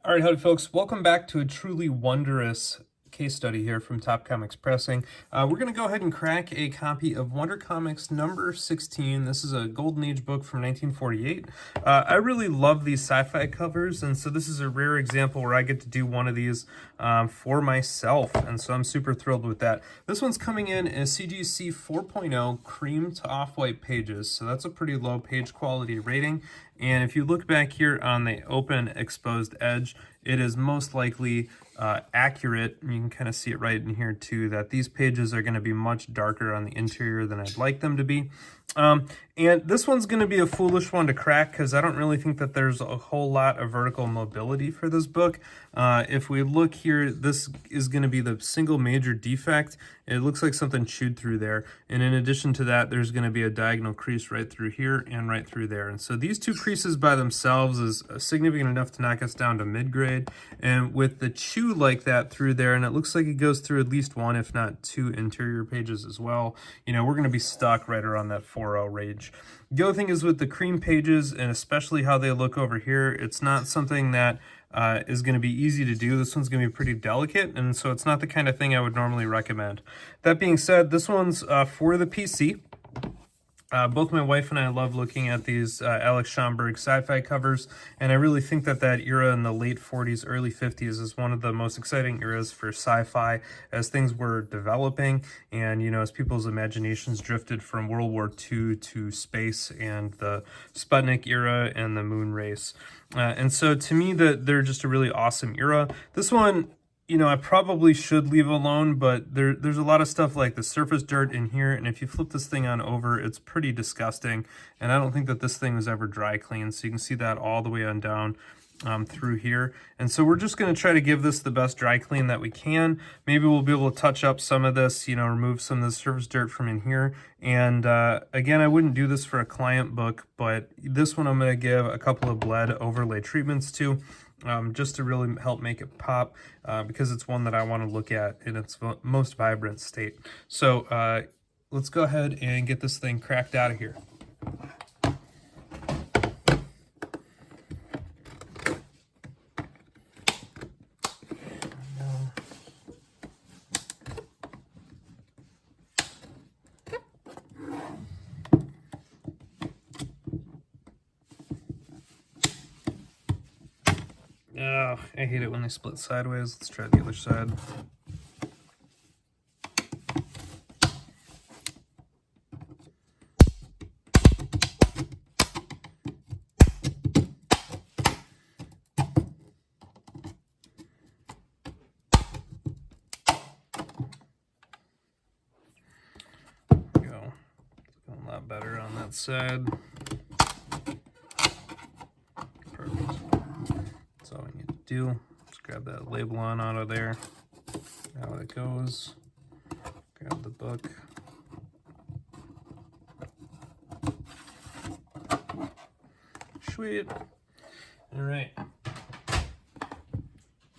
All right, howdy folks. Welcome back to a truly wondrous case study here from Top Comics Pressing. We're going to go ahead and crack a copy of Wonder Comics number 16. This is a Golden Age book from 1948. I really love these sci-fi covers, and so this is a rare example where I get to do one of these for myself, and so I'm super thrilled with that. This one's coming in as CGC 4.0 cream to off-white pages, so that's a pretty low page quality rating. And if you look back here on the open exposed edge, it is most likely accurate. You can kind of see it right in here too, that these pages are going to be much darker on the interior than I'd like them to be. And this one's going to be a foolish one to crack because I don't really think that there's a whole lot of vertical mobility for this book. If we look here, this is going to be the single major defect. It looks like something chewed through there. And in addition to that, there's going to be a diagonal crease right through here and right through there. And so these two creases by themselves is significant enough to knock us down to mid-grade. And with the chew like that through there, and it looks like it goes through at least one, if not two interior pages as well, you know, we're going to be stuck right around that 4.0 range. The other thing is with the cream pages, and especially how they look over here, it's not something that is going to be easy to do. This one's going to be pretty delicate, and so it's not the kind of thing I would normally recommend. That being said, this one's for the PC. Both my wife and I love looking at these Alex Schomburg sci-fi covers, and I really think that that era in the late 40s, early 50s is one of the most exciting eras for sci-fi as things were developing and, you know, as people's imaginations drifted from World War II to space and the Sputnik era and the moon race. And so to me, they're just a really awesome era. This one, you know, I probably should leave alone, but there's a lot of stuff like the surface dirt in here, and if you flip this thing on over, it's pretty disgusting, and I don't think that this thing was ever dry cleaned, so you can see that all the way on down through here. And so we're just going to try to give this the best dry clean that we can. Maybe we'll be able to touch up some of this, you know, remove some of the surface dirt from in here. And again, I wouldn't do this for a client book, but this one I'm going to give a couple of bled overlay treatments to. Just to really help make it pop, because it's one that I want to look at in its most vibrant state. So let's go ahead and get this thing cracked out of here. Oh, I hate it when they split sideways. Let's try the other side. There we go. It's going a lot better on that side. That's all we need to do. Just grab that label on out of there. Out it goes. Grab the book. Sweet. All right.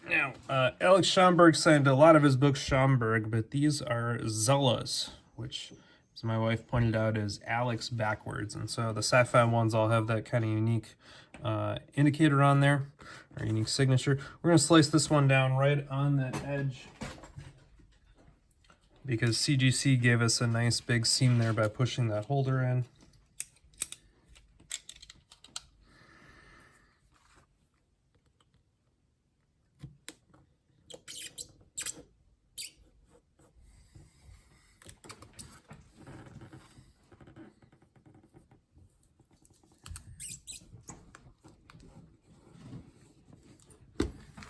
Now, Alex Schomburg signed a lot of his books Schomburg, but these are Zellas, which, as my wife pointed out, is Alex backwards. And so the sci-fi ones all have that kind of unique indicator on there, or unique signature. We're going to slice this one down right on that edge because CGC gave us a nice big seam there by pushing that holder in.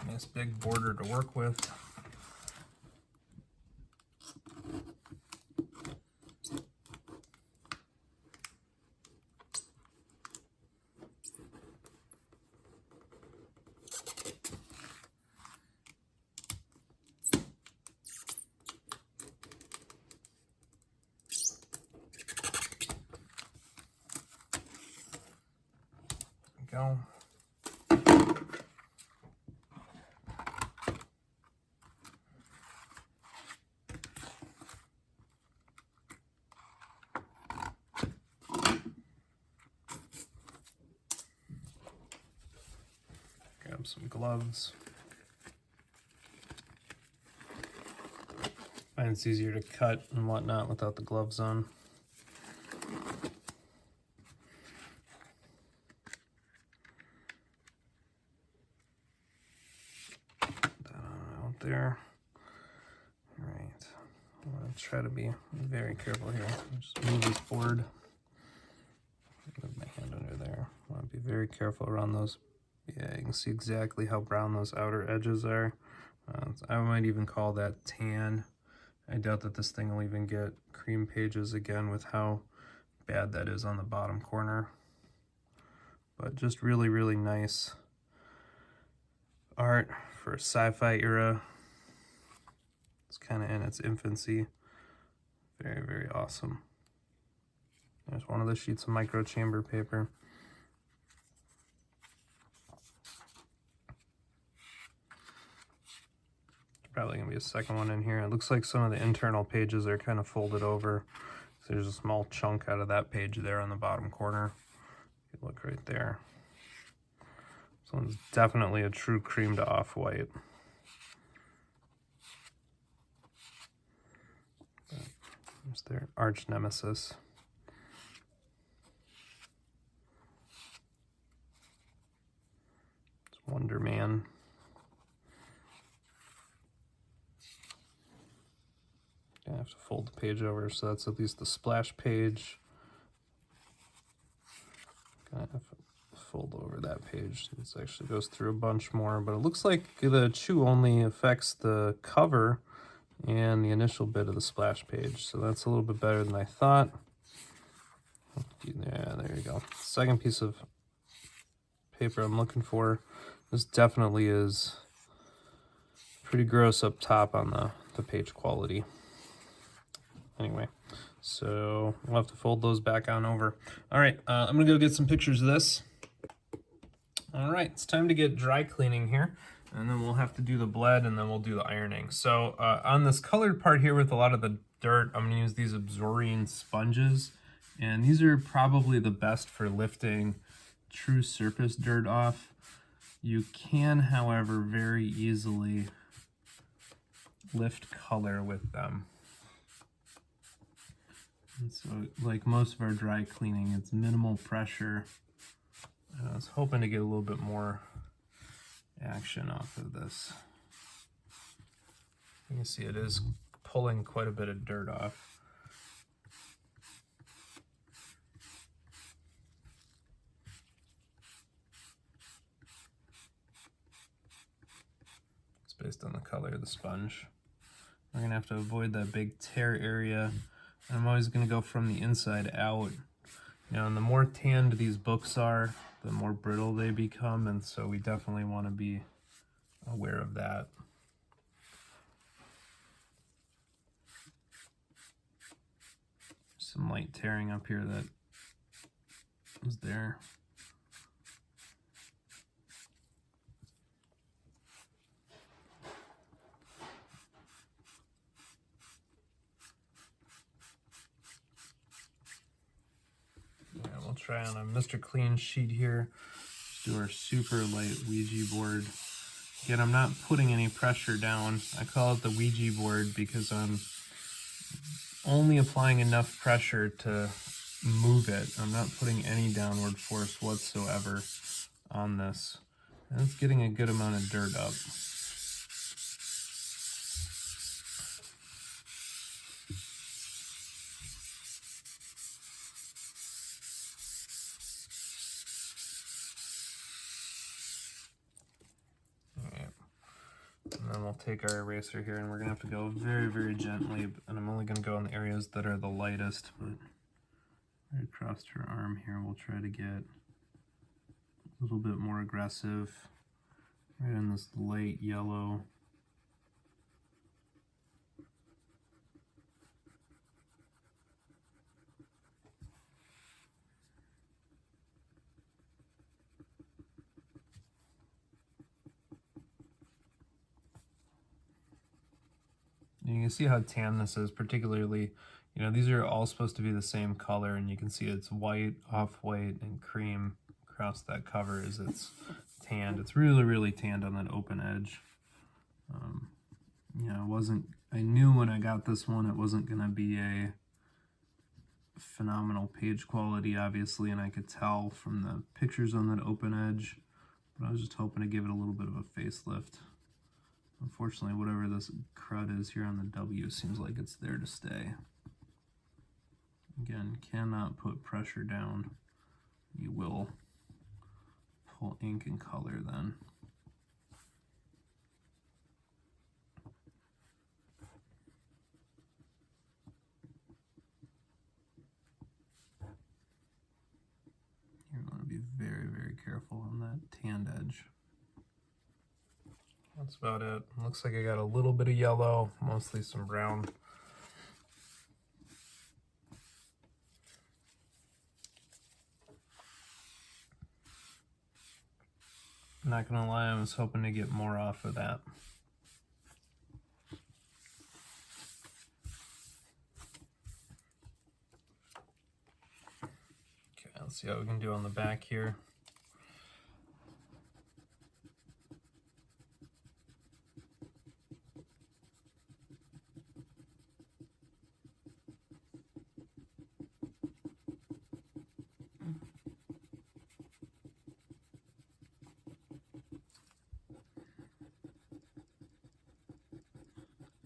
Nice big border to work with. Go. Grab some gloves. I find it's easier to cut and whatnot without the gloves on. Put that on out there. All right. I'm going to try to be very careful here. Just move this board. Move my hand under there. I want to be very careful around those. Yeah, you can see exactly how brown those outer edges are. I might even call that tan. I doubt that this thing will even get cream pages again with how bad that is on the bottom corner. But just really, really nice art for sci-fi era. It's kind of in its infancy. Very, very awesome. There's one of the sheets of micro chamber paper. Probably gonna be a second one in here. It looks like some of the internal pages are kind of folded over. So there's a small chunk out of that page there on the bottom corner. If you look right there. This one's definitely a true cream to off-white. There's their arch nemesis. It's Wonder Man. I have to fold the page over, so that's at least the splash page. Gonna have to fold over that page. This actually goes through a bunch more, but it looks like the chew only affects the cover and the initial bit of the splash page, so that's a little bit better than I thought. Yeah, there you go. Second piece of paper I'm looking for. This definitely is pretty gross up top on the page quality. Anyway, so we'll have to fold those back on over. All right, I'm gonna go get some pictures of this. All right, it's time to get dry cleaning here, and then we'll have to do the bled, and then we'll do the ironing. So on this colored part here with a lot of the dirt, I'm gonna use these Absorbing sponges, and these are probably the best for lifting true surface dirt off. You can, however, very easily lift color with them. And so, like most of our dry cleaning, it's minimal pressure. And I was hoping to get a little bit more action off of this. You can see it is pulling quite a bit of dirt off. It's based on the color of the sponge. We're gonna have to avoid that big tear area. And I'm always going to go from the inside out. You know, and the more tanned these books are, the more brittle they become, and so we definitely want to be aware of that. Some light tearing up here that was there. We'll try on a Mr. Clean sheet here. Just do our super light Ouija board. Again, I'm not putting any pressure down. I call it the Ouija board because I'm only applying enough pressure to move it. I'm not putting any downward force whatsoever on this. And it's getting a good amount of dirt up. And then we'll take our eraser here, and we're gonna have to go very, very gently, and I'm only gonna go in the areas that are the lightest, but right across her arm here, we'll try to get a little bit more aggressive, right in this light yellow. You can see how tan this is, particularly, you know, these are all supposed to be the same color, and you can see it's white, off-white, and cream across that cover as it's tanned. It's really, really tanned on that open edge. Yeah, I knew when I got this one it wasn't going to be a phenomenal page quality, obviously, and I could tell from the pictures on that open edge, but I was just hoping to give it a little bit of a facelift. Unfortunately, whatever this crud is here on the W seems like it's there to stay. Again, cannot put pressure down. You will pull ink and color then. You want to be very, very careful on that tanned edge. That's about it. Looks like I got a little bit of yellow, mostly some brown. Not gonna lie, I was hoping to get more off of that. Okay, let's see how we can do on the back here.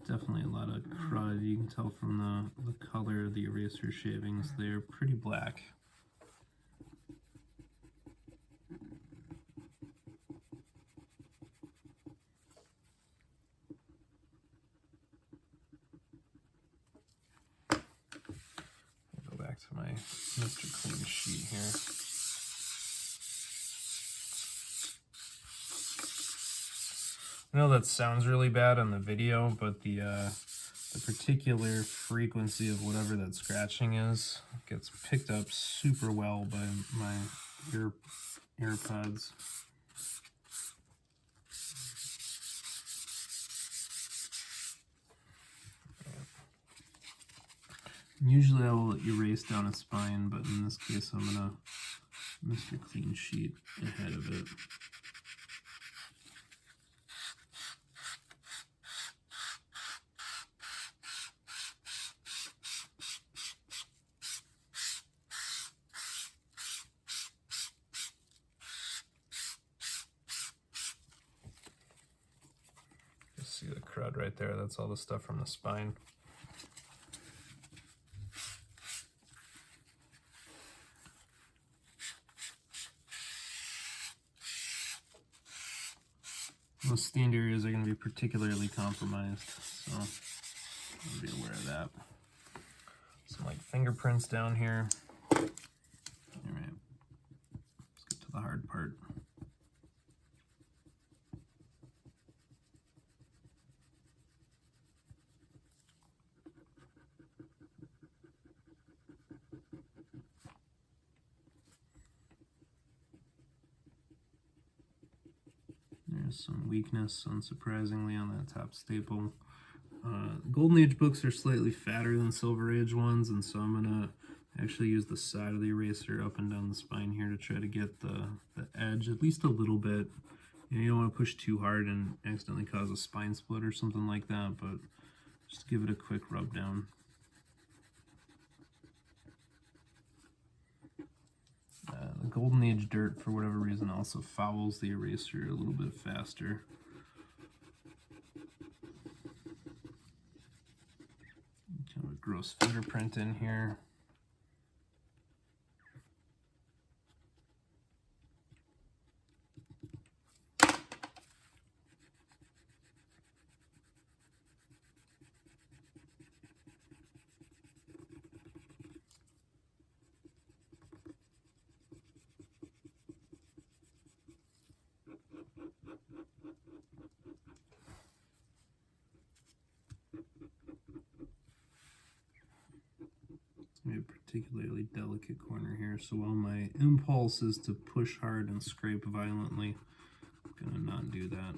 Definitely a lot of crud. You can tell from the color of the eraser shavings, they're pretty black. I'll go back to my Mr. Clean sheet here. I know that sounds really bad on the video, but the particular frequency of whatever that scratching is gets picked up super well by my AirPods. Usually I will erase down a spine, but in this case I'm gonna Mr. Clean sheet ahead of it. See the crud right there? That's all the stuff from the spine. Those stained areas are going to be particularly compromised, so I'll be aware of that. Some like fingerprints down here. All right, let's get to the hard part. There's some weakness, unsurprisingly, on that top staple. Golden Age books are slightly fatter than Silver Age ones, and so I'm going to actually use the side of the eraser up and down the spine here to try to get the edge at least a little bit. You don't want to push too hard and accidentally cause a spine split or something like that, but just give it a quick rub down. The Golden Age dirt, for whatever reason, also fouls the eraser a little bit faster. Kind of a gross fingerprint in here. A particularly delicate corner here, so while my impulse is to push hard and scrape violently, I'm gonna not do that.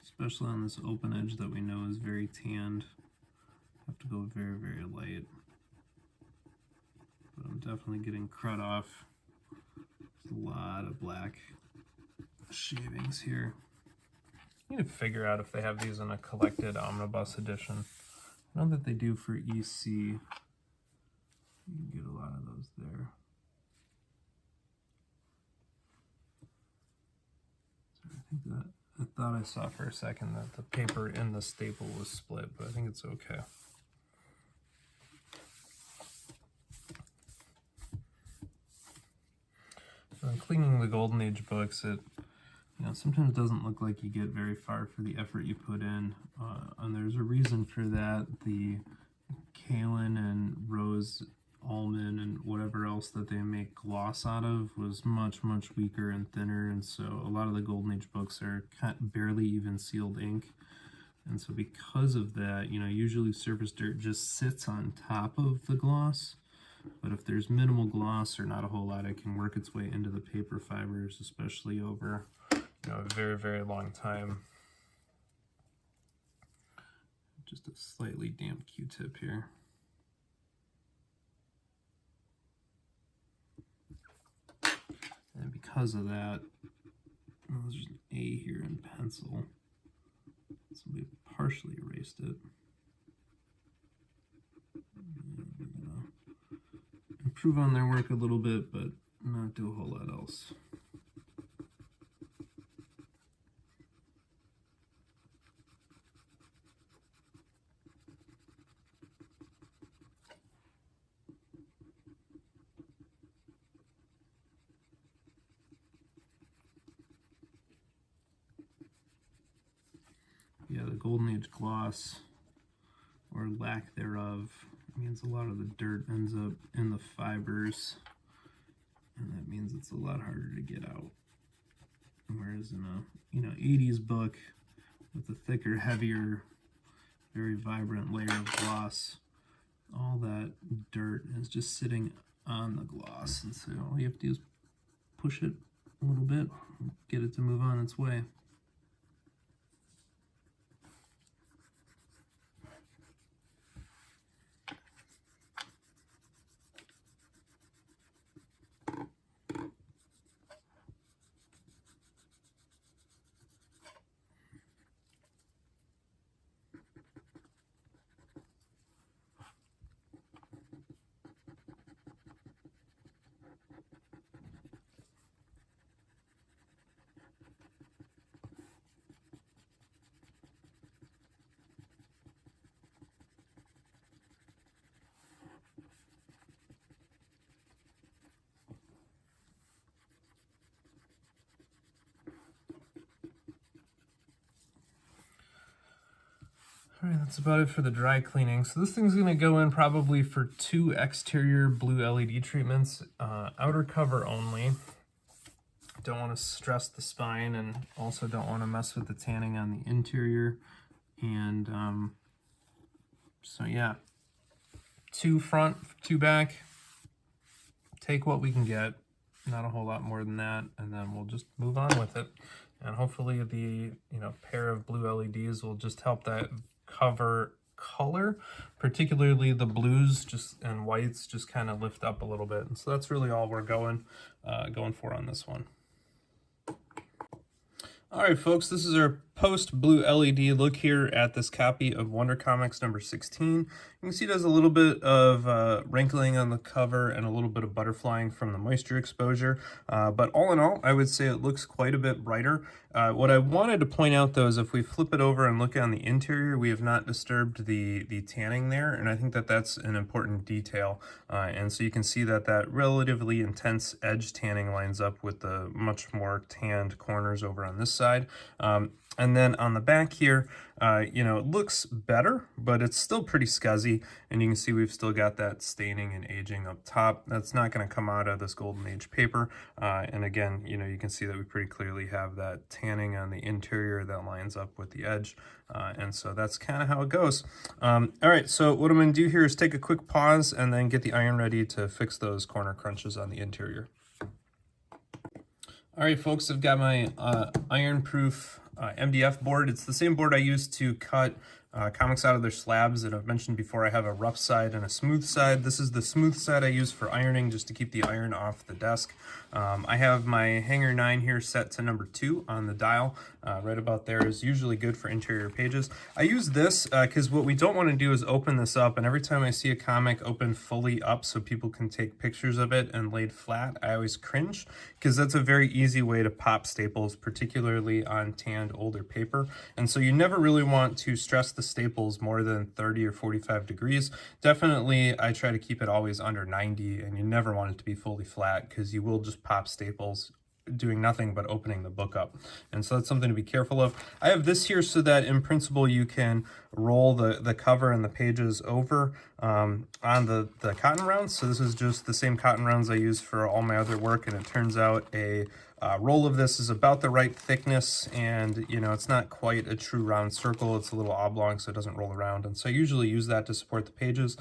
Especially on this open edge that we know is very tanned. Have to go very, very light. But I'm definitely getting crud off. There's a lot of black shavings here. I need to figure out if they have these in a collected omnibus edition. I know that they do for EC. You can get a lot of those there. So I think that I thought I saw for a second that the paper in the staple was split, but I think it's okay. So in cleaning the Golden Age books, it sometimes doesn't look like you get very far for the effort you put in, and there's a reason for that. The kaolin and rose almond and whatever else that they make gloss out of was much, much weaker and thinner, and so a lot of the Golden Age books are barely even sealed ink. And so because of that, usually surface dirt just sits on top of the gloss. But if there's minimal gloss or not a whole lot, it can work its way into the paper fibers, especially over a very, very long time. Just a slightly damp Q-tip here. And because of that, there's an A here in pencil. So we partially erased it. Improve on their work a little bit, but not do a whole lot else. Yeah, the Golden Age gloss, or lack thereof, means a lot of the dirt ends up in the fibers, and that means it's a lot harder to get out. Whereas in a 80s book with a thicker, heavier, very vibrant layer of gloss, all that dirt is just sitting on the gloss, and so all you have to do is push it a little bit, get it to move on its way. All right, that's about it for the dry cleaning. So this thing's gonna go in probably for 2 exterior blue LED treatments, outer cover only. Don't want to stress the spine, and also don't want to mess with the tanning on the interior. And so yeah, 2 front, 2 back. Take what we can get, not a whole lot more than that, and then we'll just move on with it. And hopefully the pair of blue LEDs will just help that cover color, particularly the blues and whites, just kind of lift up a little bit. And so that's really all we're going for on this one. All right, folks, this is our post blue LED look here at this copy of Wonder Comics number 16. You can see there's a little bit of wrinkling on the cover and a little bit of butterflying from the moisture exposure. But all in all, I would say it looks quite a bit brighter. What I wanted to point out, though, is if we flip it over and look on the interior, we have not disturbed the tanning there, and I think that that's an important detail. And so you can see that that relatively intense edge tanning lines up with the much more tanned corners over on this side. And then on the back here, it looks better, but it's still pretty scuzzy. And you can see we've still got that staining and aging up top. That's not going to come out of this Golden Age paper. And again, you can see that we pretty clearly have that tanning on the interior that lines up with the edge. And so that's kind of how it goes. All right, so what I'm going to do here is take a quick pause and then get the iron ready to fix those corner crunches on the interior. All right, folks, I've got my iron-proof MDF board. It's the same board I use to cut comics out of their slabs that I've mentioned before. I have a rough side and a smooth side. This is the smooth side I use for ironing, just to keep the iron off the desk. I have my hanger 9 here set to number 2 on the dial. Right about there is usually good for interior pages. I use this because what we don't want to do is open this up, and every time I see a comic open fully up so people can take pictures of it and laid flat, I always cringe, because that's a very easy way to pop staples, particularly on tanned older paper. And so you never really want to stress the staples more than 30 or 45 degrees. Definitely, I try to keep it always under 90, and you never want it to be fully flat, because you will just pop staples doing nothing but opening the book up. And so that's something to be careful of. I have this here so that in principle you can roll the cover and the pages over on the cotton rounds. So this is just the same cotton rounds I use for all my other work, and it turns out a roll of this is about the right thickness, and you know, it's not quite a true round circle, it's a little oblong so it doesn't roll around. And so I usually use that to support the pages.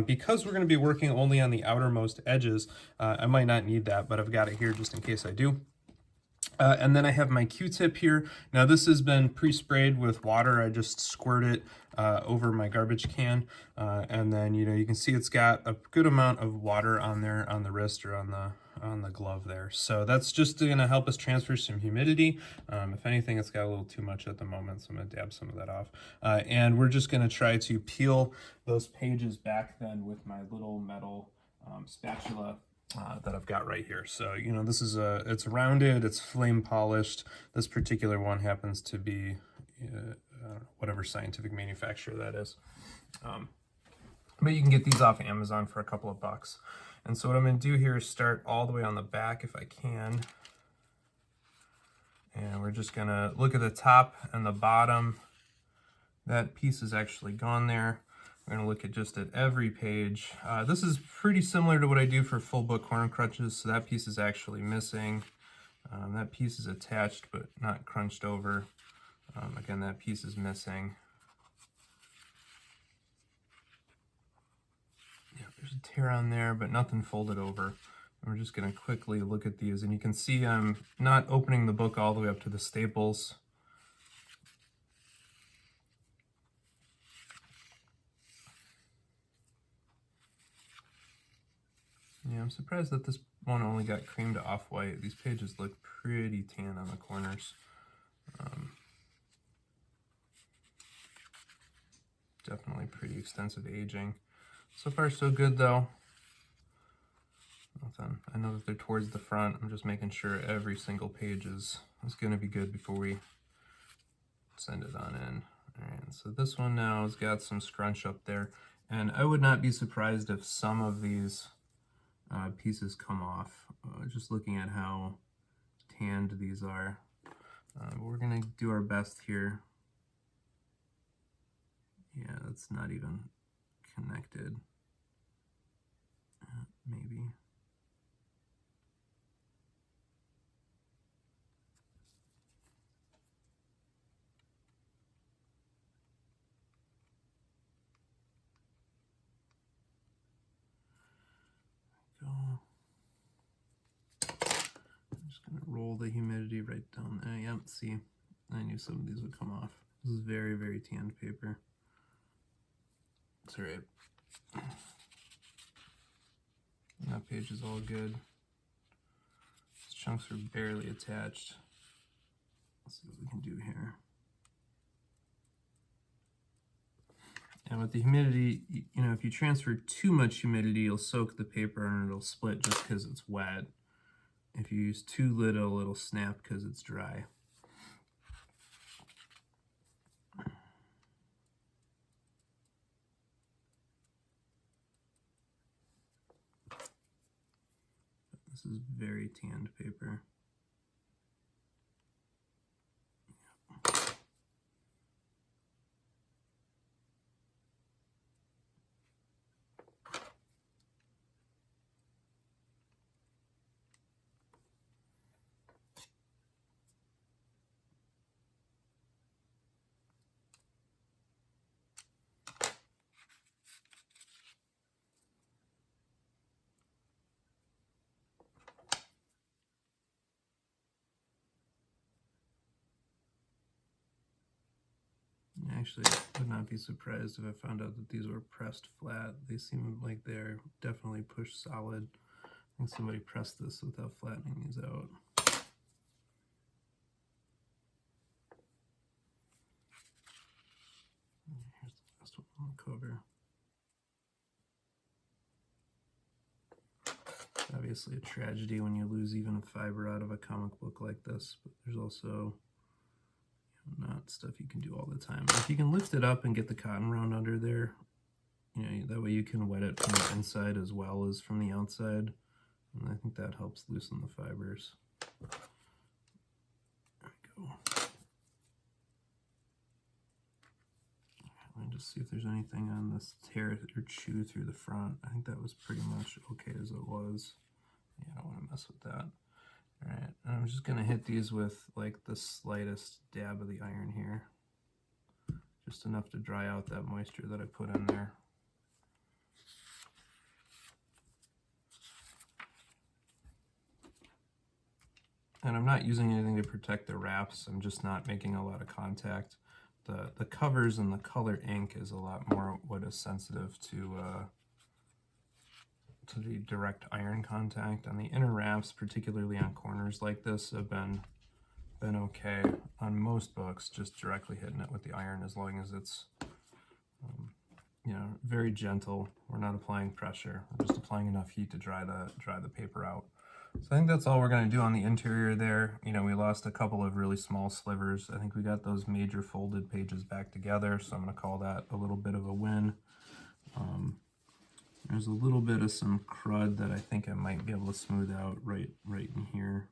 Because we're going to be working only on the outermost edges, I might not need that, but I've got it here just in case I do. And then I have my Q-tip here. Now this has been pre-sprayed with water. I just squirt it over my garbage can, and then you can see it's got a good amount of water on there on the wrist or on the glove there. So that's just going to help us transfer some humidity. If anything, it's got a little too much at the moment, so I'm going to dab some of that off. And we're just going to try to peel those pages back then with my little metal spatula that I've got right here. So this is it's rounded, it's flame polished. This particular one happens to be whatever scientific manufacturer that is, but you can get these off Amazon for a couple of bucks. And so what I'm going to do here is start all the way on the back if I can, and we're just going to look at the top and the bottom. That piece is actually gone there. We're going to look at just at every page. This is pretty similar to what I do for full book corner crunches, so that piece is actually missing. That piece is attached but not crunched over. Again, that piece is missing. Yeah, there's a tear on there, but nothing folded over. And we're just going to quickly look at these, and you can see I'm not opening the book all the way up to the staples. Yeah, I'm surprised that this one only got cream to off-white. These pages look pretty tan on the corners. Definitely pretty extensive aging. So far so good though. Nothing. I know that they're towards the front. I'm just making sure every single page is going to be good before we send it on in. All right, so this one now has got some scrunch up there, and I would not be surprised if some of these pieces come off, just looking at how tanned these are. But we're going to do our best here. Yeah, that's not even connected. Maybe. Go. I'm just going to roll the humidity right down there. Yep, see, I knew some of these would come off. This is very, very tanned paper. It's all right. That page is all good. These chunks are barely attached. Let's see what we can do here. And with the humidity, if you transfer too much humidity, you'll soak the paper and it'll split just because it's wet. If you use too little, it'll snap because it's dry. This is very tanned paper. Actually, would not be surprised if I found out that these were pressed flat. They seem like they're definitely pushed solid. I think somebody pressed this without flattening these out. Here's the last one on the cover. It's obviously a tragedy when you lose even a fiber out of a comic book like this, but there's also not stuff you can do all the time. If you can lift it up and get the cotton round under there, that way you can wet it from the inside as well as from the outside, and I think that helps loosen the fibers. There we go. Let me just see if there's anything on this tear or chew through the front. I think that was pretty much okay as it was. Yeah, I don't want to mess with that. All right, and I'm just gonna hit these with like the slightest dab of the iron here. Just enough to dry out that moisture that I put in there. And I'm not using anything to protect the wraps. I'm just not making a lot of contact. The covers and the color ink is a lot more what is sensitive to the direct iron contact. And the inner wraps, particularly on corners like this, have been okay on most books, just directly hitting it with the iron, as long as it's very gentle. We're not applying pressure, we're just applying enough heat to dry the paper out. So I think that's all we're going to do on the interior there. We lost a couple of really small slivers. I think we got those major folded pages back together, so I'm going to call that a little bit of a win. There's a little bit of some crud that I think I might be able to smooth out right in here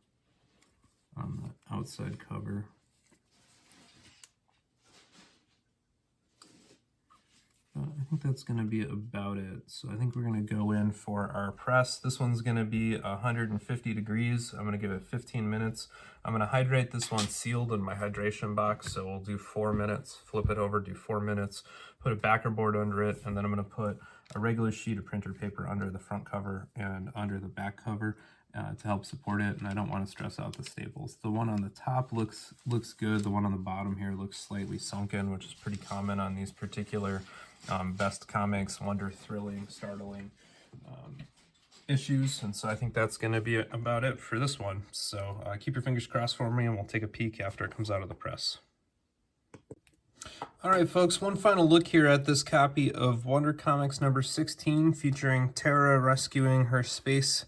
on the outside cover. I think that's going to be about it. So I think we're going to go in for our press. This one's going to be 150 degrees. I'm going to give it 15 minutes. I'm going to hydrate this one sealed in my hydration box. So we'll do 4 minutes, flip it over, do 4 minutes, put a backer board under it, and then I'm going to put a regular sheet of printer paper under the front cover and under the back cover to help support it. And I don't want to stress out the staples. The one on the top looks good. The one on the bottom here looks slightly sunken, which is pretty common on these particular Best Comics, Wonder, Thrilling, Startling issues. And so I think that's going to be about it for this one. So keep your fingers crossed for me, and we'll take a peek after it comes out of the press. All right, folks, one final look here at this copy of Wonder Comics number 16, featuring Tara rescuing her space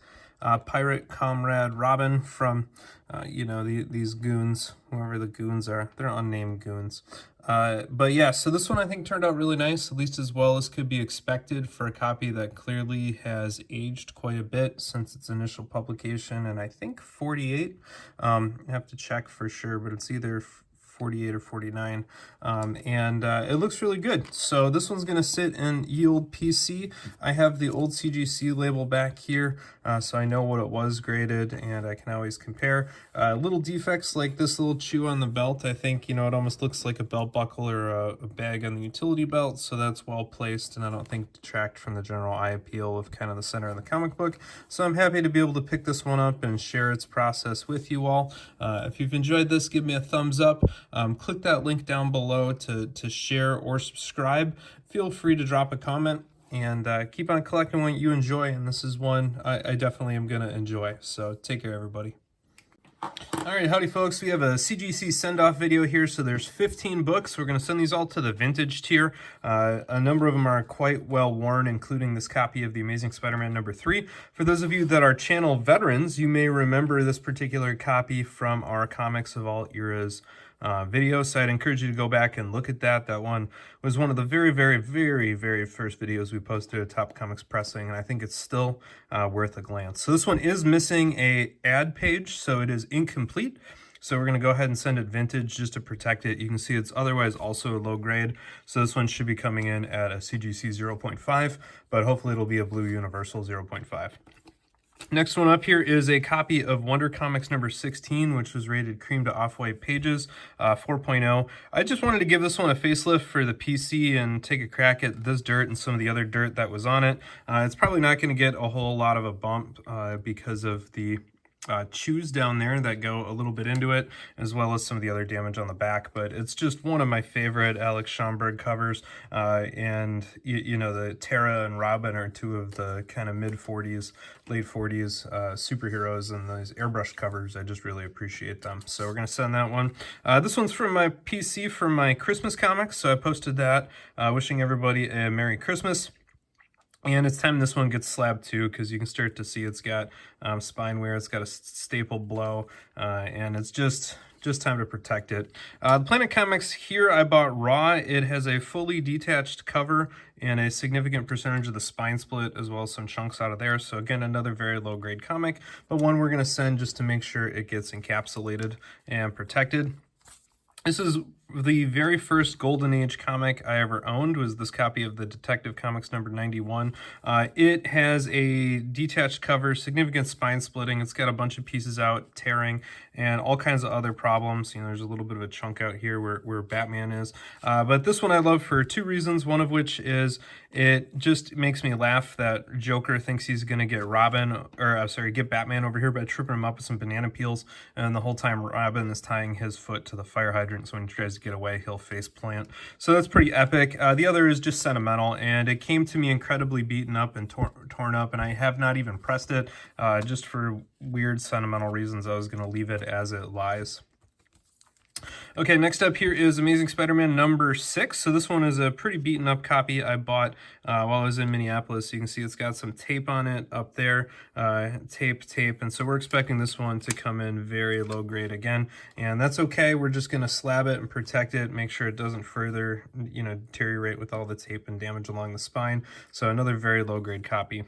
pirate comrade Robin from, these goons, whoever the goons are. They're unnamed goons. But yeah, so this one I think turned out really nice, at least as well as could be expected for a copy that clearly has aged quite a bit since its initial publication, and I think 48. I have to check for sure, but it's either 48 or 49, and it looks really good. So this one's going to sit in yield PC. I have the old CGC label back here, so I know what it was graded, and I can always compare. Little defects like this little chew on the belt, I think, it almost looks like a belt buckle or a bag on the utility belt, so that's well placed, and I don't think detract from the general eye appeal of kind of the center of the comic book. So I'm happy to be able to pick this one up and share its process with you all. If you've enjoyed this, give me a thumbs up. Click that link down below to share or subscribe. Feel free to drop a comment, and keep on collecting what you enjoy. And this is one I definitely am going to enjoy. So take care, everybody. All right, howdy folks. We have a CGC send-off video here. So there's 15 books. We're going to send these all to the vintage tier. A number of them are quite well worn, including this copy of The Amazing Spider-Man number 3. For those of you that are channel veterans, you may remember this particular copy from our Comics of All Eras video, so I'd encourage you to go back and look at that. That one was one of the very, very, very, very first videos we posted at Top Comics Pressing, and I think it's still worth a glance. So this one is missing a ad page, so it is incomplete. So we're going to go ahead and send it vintage just to protect it. You can see it's otherwise also a low grade, so this one should be coming in at a CGC 0.5, but hopefully it'll be a Blue Universal 0.5. Next one up here is a copy of Wonder Comics number 16, which was rated cream to off-white pages, 4.0. I just wanted to give this one a facelift for the PC and take a crack at this dirt and some of the other dirt that was on it. It's probably not going to get a whole lot of a bump because of the chews down there that go a little bit into it, as well as some of the other damage on the back. But it's just one of my favorite Alex Schomburg covers. And you know, the Tara and Robin are two of the kind of mid-40s, late 40s superheroes, and those airbrush covers, I just really appreciate them. So we're gonna send that one. This one's from my PC from my Christmas comics, so I posted that, wishing everybody a Merry Christmas. And it's time this one gets slabbed too, because you can start to see it's got spine wear, it's got a staple blow, and it's just time to protect it. The Planet Comics here I bought raw. It has a fully detached cover and a significant percentage of the spine split, as well as some chunks out of there. So again, another very low grade comic, but one we're going to send just to make sure it gets encapsulated and protected. This is the very first Golden Age comic I ever owned, was this copy of the Detective Comics number 91. It has a detached cover, significant spine splitting. It's got a bunch of pieces out, tearing, and all kinds of other problems. You know, there's a little bit of a chunk out here where Batman is. But this one I love for two reasons, one of which is it just makes me laugh that Joker thinks he's going to get get Batman over here by tripping him up with some banana peels, and the whole time Robin is tying his foot to the fire hydrant, so when he tries to get away, he'll face plant. So that's pretty epic. The other is just sentimental, and it came to me incredibly beaten up and torn up, and I have not even pressed it, just for weird sentimental reasons. I was going to leave it as it lies. Okay, next up here is Amazing Spider-Man number 6. So this one is a pretty beaten up copy I bought while I was in Minneapolis. You can see it's got some tape on it up there, tape, and so we're expecting this one to come in very low grade again, and that's okay. We're just going to slab it and protect it, make sure it doesn't further, you know, deteriorate with all the tape and damage along the spine. So another very low grade copy.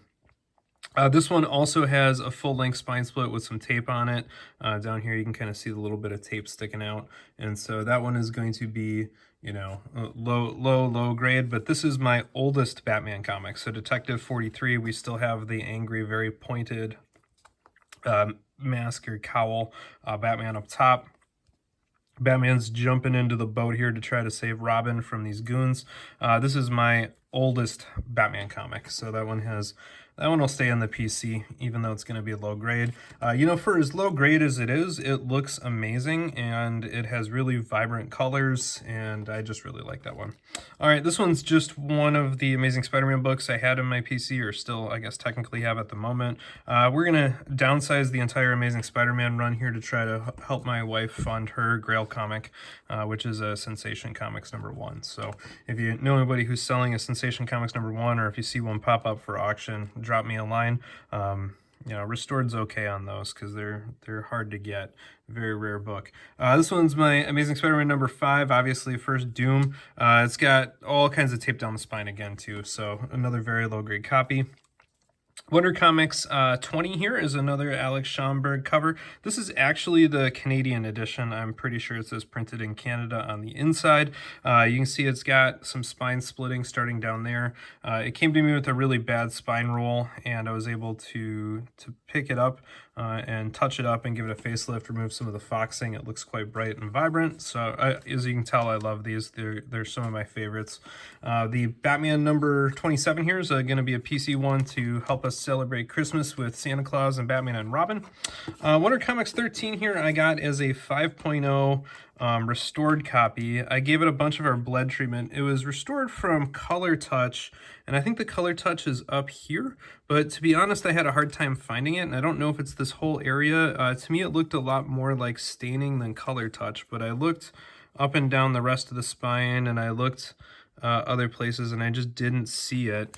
This one also has a full-length spine split with some tape on it. Down here you can kind of see the little bit of tape sticking out, and so that one is going to be, you know, low grade. But this is my oldest Batman comic. So Detective 43, we still have the angry, very pointed mask or cowl Batman up top. Batman's jumping into the boat here to try to save Robin from these goons. This is my oldest Batman comic, so that one will stay on the PC, even though it's going to be low grade. You know, for as low grade as it is, it looks amazing, and it has really vibrant colors, and I just really like that one. All right, this one's just one of the Amazing Spider-Man books I had in my PC, or still, I guess, technically have at the moment. We're going to downsize the entire Amazing Spider-Man run here to try to help my wife fund her Grail comic, which is a Sensation Comics number 1. So if you know anybody who's selling a Sensation Comics number 1, or if you see one pop up for auction, drop me a line. You know, restored's okay on those because they're hard to get. Very rare book. This one's my Amazing Spider-Man number 5, obviously first Doom. It's got all kinds of tape down the spine again too, so another very low grade copy. Wonder Comics 20 here is another Alex Schomburg cover. This is actually the Canadian edition. I'm pretty sure it says printed in Canada on the inside. You can see it's got some spine splitting starting down there. It came to me with a really bad spine roll, and I was able to pick it up and touch it up and give it a facelift, remove some of the foxing. It looks quite bright and vibrant. So as you can tell, I love these. They're some of my favorites. The Batman number 27 here is going to be a PC one to help us celebrate Christmas with Santa Claus and Batman and Robin. Wonder Comics 13 here I got as a 5.0 restored copy. I gave it a bunch of our bled treatment. It was restored from Color Touch, and I think the Color Touch is up here, but to be honest, I had a hard time finding it, and I don't know if it's this whole area. To me, it looked a lot more like staining than Color Touch, but I looked up and down the rest of the spine, and I looked other places, and I just didn't see it.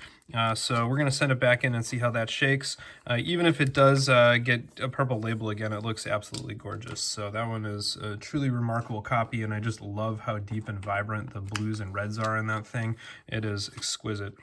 So we're going to send it back in and see how that shakes. Even if it does get a purple label again, it looks absolutely gorgeous. So that one is a truly remarkable copy, and I just love how deep and vibrant the blues and reds are in that thing. It is exquisite.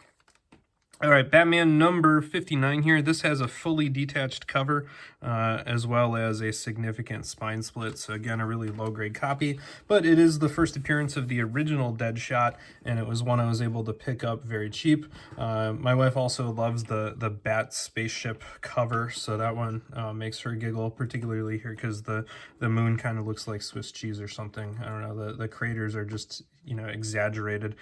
All right, Batman number 59 here. This has a fully detached cover as well as a significant spine split. So again, a really low-grade copy, but it is the first appearance of the original Deadshot, and it was one I was able to pick up very cheap. My wife also loves the Bat spaceship cover, so that one makes her giggle, particularly here because the moon kind of looks like Swiss cheese or something. I don't know, the craters are just, you know, exaggerated.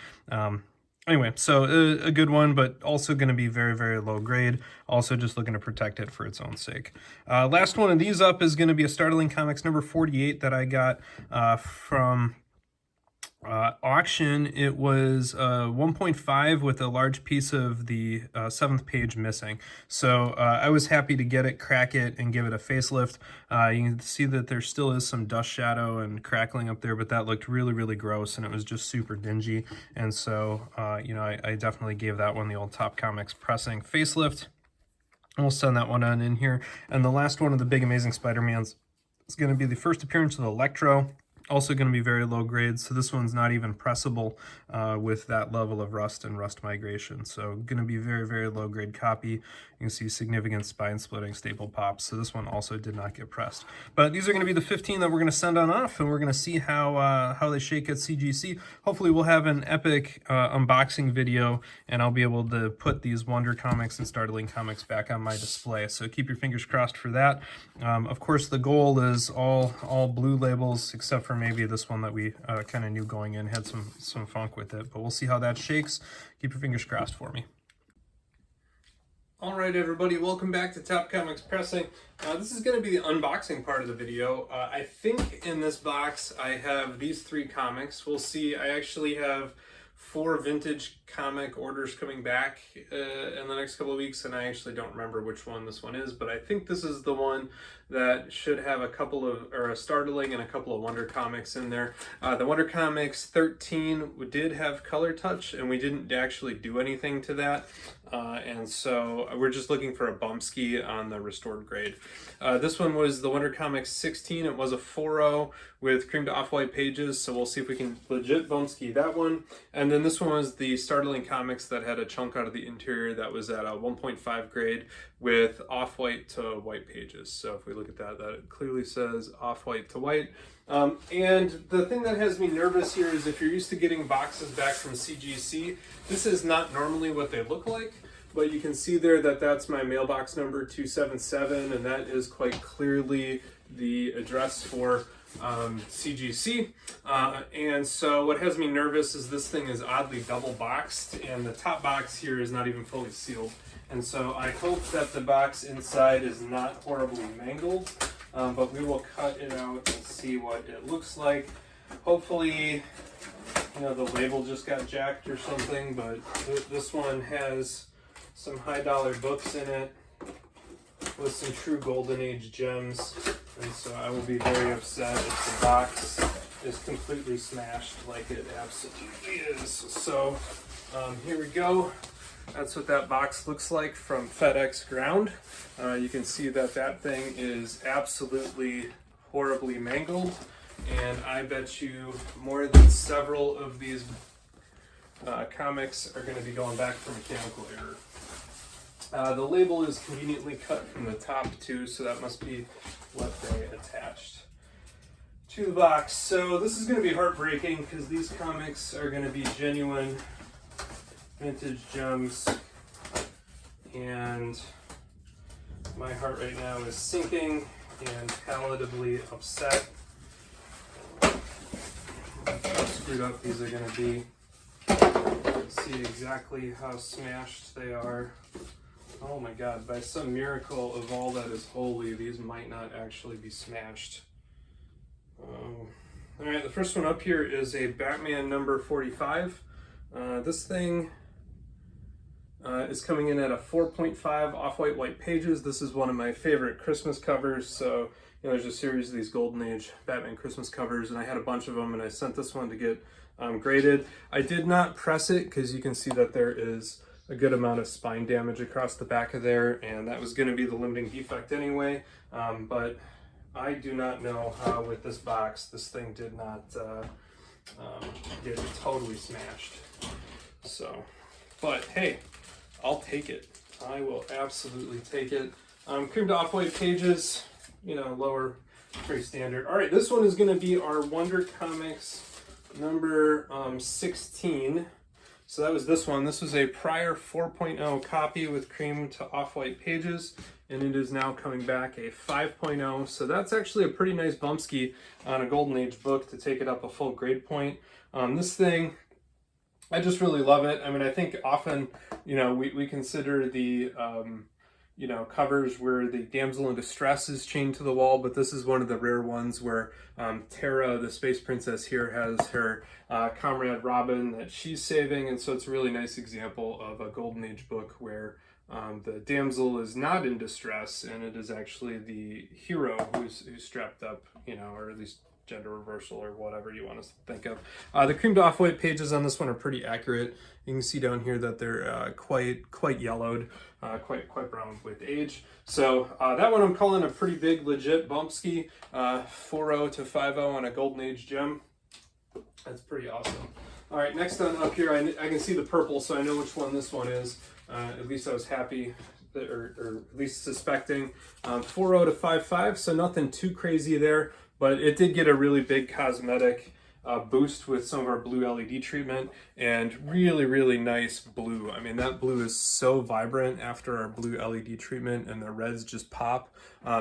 Anyway, so a good one, but also going to be very, very low grade. Also just looking to protect it for its own sake. Last one of these up is going to be a Startling Comics number 48 that I got from auction. It was 1.5 with a large piece of the 7th page missing. So I was happy to get it, crack it, and give it a facelift. You can see that there still is some dust shadow and crackling up there, but that looked really, really gross, and it was just super dingy. And so, you know, I definitely gave that one the old Top Comics pressing facelift. We'll send that one on in here. And the last one of the Big Amazing Spider-Mans is going to be the first appearance of Electro. Also going to be very low grade, so this one's not even pressable with that level of rust and rust migration. So going to be very, very low grade copy. You can see significant spine splitting staple pops, so this one also did not get pressed. But these are going to be the 15 that we're going to send on off, and we're going to see how they shake at CGC. Hopefully we'll have an epic unboxing video, and I'll be able to put these Wonder Comics and Startling Comics back on my display. So keep your fingers crossed for that. Of course, the goal is all blue labels, except for maybe this one that we kind of knew going in, had some funk with it, but we'll see how that shakes. Keep your fingers crossed for me. All right, everybody, welcome back to Top Comics Pressing. This is going to be the unboxing part of the video. I think in this box I have these 3 comics. We'll see. I actually have 4 vintage comic orders coming back in the next couple of weeks, and I actually don't remember which one this one is, but I think this is the one that should have a couple of, or a Startling and a couple of Wonder Comics in there. The Wonder Comics 13 did have color touch, and we didn't actually do anything to that, and so we're just looking for a bump ski on the restored grade. This one was the Wonder Comics 16. It was a 4.0 with cream to off-white pages, so we'll see if we can legit bump ski that one. And then this one was the Startling Comics that had a chunk out of the interior that was at a 1.5 grade with off-white to white pages. So if we look at that, that clearly says off-white to white. And the thing that has me nervous here is if you're used to getting boxes back from CGC, this is not normally what they look like, but you can see there that that's my mailbox number 277, and that is quite clearly the address for CGC. And so what has me nervous is this thing is oddly double boxed, and the top box here is not even fully sealed. And so I hope that the box inside is not horribly mangled, but we will cut it out and see what it looks like. Hopefully, you know, the label just got jacked or something, but this one has some high dollar books in it with some true golden age gems, and so I will be very upset if the box is completely smashed like it absolutely is. So here we go. That's what that box looks like from FedEx ground. You can see that that thing is absolutely horribly mangled, and I bet you more than several of these comics are going to be going back for mechanical error. The label is conveniently cut from the top too, so that must be what they attached to the box. So this is going to be heartbreaking because these comics are going to be genuine vintage gems, and my heart right now is sinking and palatably upset. How screwed up these are going to be. See exactly how smashed they are. Oh my god, by some miracle of all that is holy, these might not actually be smashed. Alright, the first one up here is a Batman number 45. This thing is coming in at a 4.5 off-white white pages. This is one of my favorite Christmas covers. So, you know, there's a series of these Golden Age Batman Christmas covers, and I had a bunch of them, and I sent this one to get graded. I did not press it because you can see that there is a good amount of spine damage across the back of there, and that was going to be the limiting defect anyway. But I do not know how with this box this thing did not get totally smashed. So, but hey, I'll take it. I will absolutely take it. Cream to off-white pages, you know, lower, pretty standard. All right, this one is going to be our Wonder Comics number 16. So that was this one. This was a prior 4.0 copy with cream to off-white pages, and it is now coming back a 5.0. So that's actually a pretty nice bump ski on a Golden Age book to take it up a full grade point. This thing I just really love it. I mean, I think often, we consider the, covers where the damsel in distress is chained to the wall, but this is one of the rare ones where Tara, the space princess here, has her comrade Robin that she's saving, and so it's a really nice example of a Golden Age book where the damsel is not in distress, and it is actually the hero who's strapped up, or at least gender reversal or whatever you want to think of. The creamed off-white pages on this one are pretty accurate. You can see down here that they're quite yellowed, quite brown with age. So that one I'm calling a pretty big legit bumpski, 4.0 to 5.0 on a Golden Age gem. That's pretty awesome. All right, next on up here, I can see the purple, so I know which one this one is. At least I was happy, or at least suspecting. 4.0 to 5.5, so nothing too crazy there. But it did get a really big cosmetic boost with some of our blue LED treatment, and really nice blue. I mean, that blue is so vibrant after our blue LED treatment, and the reds just pop.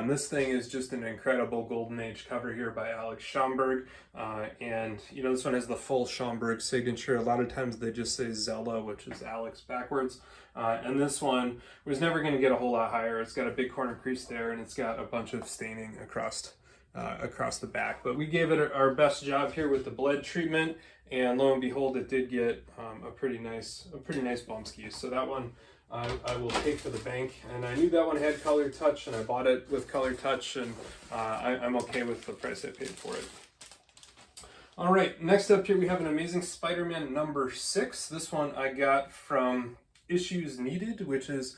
This thing is just an incredible Golden Age cover here by Alex Schomburg. And this one has the full Schomburg signature. A lot of times they just say Zella, which is Alex backwards. And this one was never going to get a whole lot higher. It's got a big corner crease there, and it's got a bunch of staining across the back, but we gave it our best job here with the bled treatment, and lo and behold, it did get a pretty nice bumpski. So that one I will take to the bank, and I knew that one had color touch, and I bought it with color touch, and I'm okay with the price I paid for it. All right, next up here we have an Amazing Spider-Man number 6. This one I got from Issues Needed, which is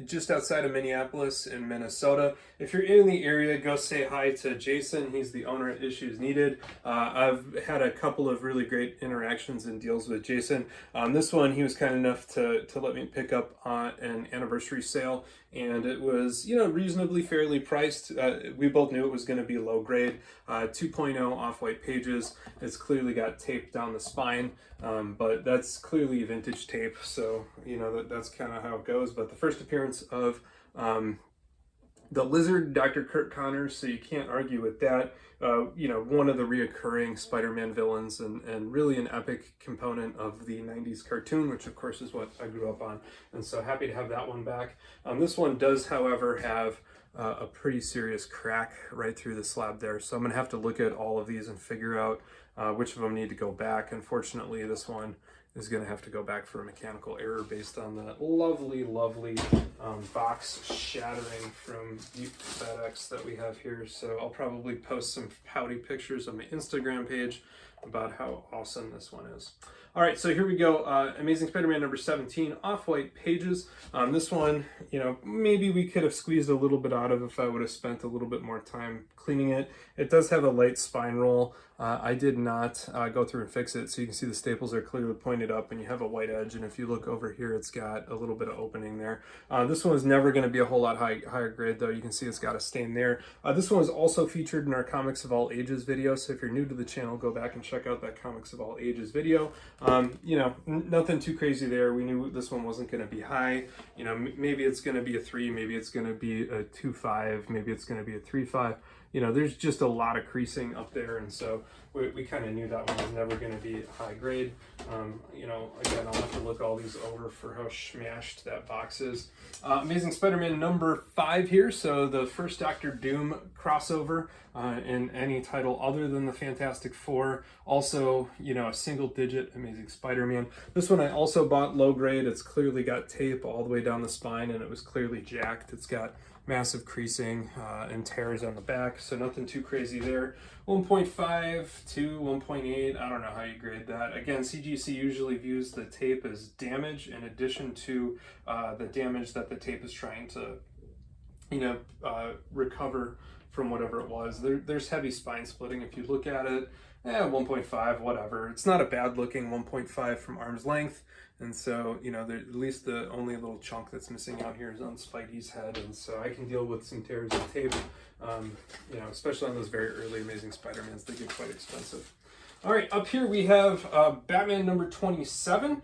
just outside of Minneapolis in Minnesota. If you're in the area, go say hi to Jason. He's the owner at Issues Needed. I've had a couple of really great interactions and deals with Jason. This one, he was kind enough to let me pick up on an anniversary sale, and it was, reasonably fairly priced. We both knew it was going to be low grade. 2.0 off-white pages. It's clearly got tape down the spine, but that's clearly vintage tape, so that's kind of how it goes. But the first appearance of the Lizard, Dr. Kurt Connors, so you can't argue with that. One of the reoccurring Spider-Man villains, and really an epic component of the 90s cartoon, which of course is what I grew up on, and so happy to have that one back. This one does, however, have a pretty serious crack right through the slab there, so I'm gonna have to look at all of these and figure out which of them need to go back. Unfortunately, this one is going to have to go back for a mechanical error based on that lovely box shattering from FedEx that we have here. So I'll probably post some pouty pictures on my Instagram page about how awesome this one is. All right, so here we go. Amazing Spider-Man number 17, off-white pages. This one, maybe we could have squeezed a little bit out of if I would have spent a little bit more time cleaning it. It does have a light spine roll. I did not go through and fix it, so you can see the staples are clearly pointed up, and you have a white edge, and if you look over here, it's got a little bit of opening there. This one is never going to be a whole lot higher grade, though. You can see it's got a stain there. This one was also featured in our Comics of All Ages video, so if you're new to the channel, go back and check out that Comics of All Ages video. Nothing too crazy there. We knew this one wasn't going to be high. Maybe it's going to be a 3, maybe it's going to be a 2.5, maybe it's going to be a 3.5. There's just a lot of creasing up there, and so we kind of knew that one was never going to be high grade. Again, I'll have to look all these over for how smashed that box is. Amazing Spider-Man number 5 here, so the first Doctor Doom crossover in any title other than the Fantastic Four. Also, a single-digit Amazing Spider-Man. This one I also bought low grade. It's clearly got tape all the way down the spine, and it was clearly jacked. It's got massive creasing and tears on the back, so nothing too crazy there. 1.5 to 1.8, I don't know how you grade that. Again, CGC usually views the tape as damage in addition to the damage that the tape is trying to recover from whatever it was. There's heavy spine splitting if you look at it. 1.5, whatever. It's not a bad looking 1.5 from arm's length. And so, at least the only little chunk that's missing out here is on Spidey's head. And so I can deal with some tears of tape, especially on those very early Amazing Spider-Mans. They get quite expensive. All right, up here we have Batman number 27.